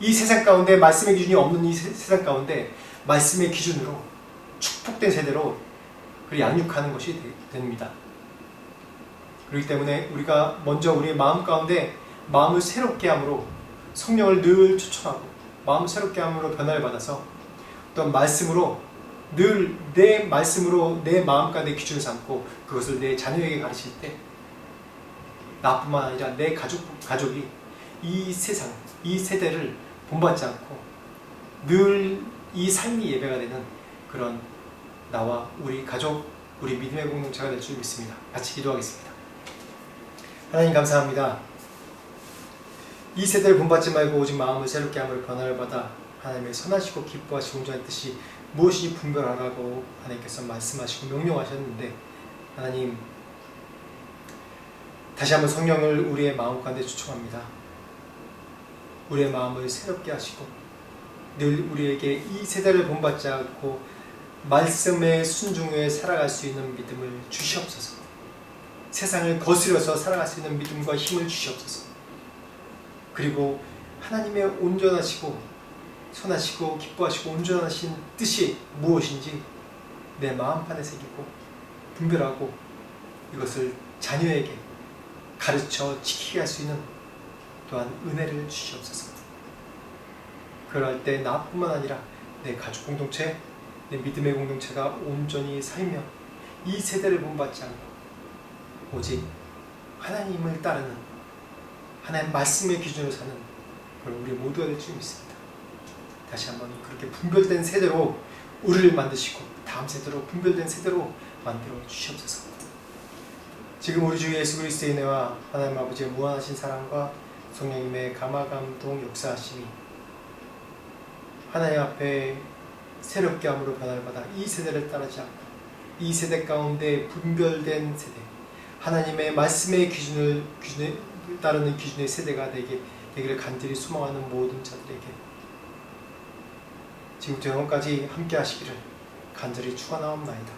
이 세상 가운데 말씀의 기준이 없는 이 세상 가운데 말씀의 기준으로 축복된 세대로 양육하는 것이 됩니다. 그렇기 때문에 우리가 먼저 우리의 마음 가운데 마음을 새롭게 함으로 성령을 늘 추천하고 마음을 새롭게 함으로 변화를 받아서 또 말씀으로 늘 내 말씀으로 내 마음과 내 기준을 삼고 그것을 내 자녀에게 가르칠 때 나뿐만 아니라 내 가족이 이 세상, 이 세대를 본받지 않고 늘 이 삶이 예배가 되는 그런 나와 우리 가족, 우리 믿음의 공동체가 될 줄 믿습니다. 같이 기도하겠습니다. 하나님 감사합니다. 이 세대를 본받지 말고 오직 마음을 새롭게 함으로 변화를 받아 하나님의 선하시고 기뻐하시고 온전한 뜻이 무엇인지 분별하라고 하나님께서 말씀하시고 명령하셨는데, 하나님 다시 한번 성령을 우리의 마음 가운데 초청합니다. 우리의 마음을 새롭게 하시고 늘 우리에게 이 세대를 본받지 않고 말씀에 순종해 살아갈 수 있는 믿음을 주시옵소서. 세상을 거스려서 살아갈 수 있는 믿음과 힘을 주시옵소서. 그리고 하나님의 온전하시고 선하시고 기뻐하시고 온전하신 뜻이 무엇인지 내 마음판에 새기고 분별하고 이것을 자녀에게 가르쳐 지키게 할 수 있는 또한 은혜를 주시옵소서. 그럴 때 나뿐만 아니라 내 가족 공동체, 내 믿음의 공동체가 온전히 살며 이 세대를 본받지 않고 오직 하나님을 따르는 하나님 말씀의 기준으로 사는 그런 우리 모두가 될 줄 믿습니다. 다시 한번 그렇게 분별된 세대로 우리를 만드시고 다음 세대로 분별된 세대로 만들어 주시옵소서. 지금 우리 주 예수 그리스도의 은혜와 하나님 아버지의 무한하신 사랑과 성령님의 감화감동 역사하심이 하나님 앞에 새롭게 함으로 변화를 받아 이 세대를 따르지 않고 이 세대 가운데 분별된 세대, 하나님의 말씀의 기준에 따르는 기준의 세대가 되기를 간절히 소망하는 모든 자들에게 지금부터 영원까지 함께 하시기를 간절히 축원하옵나이다.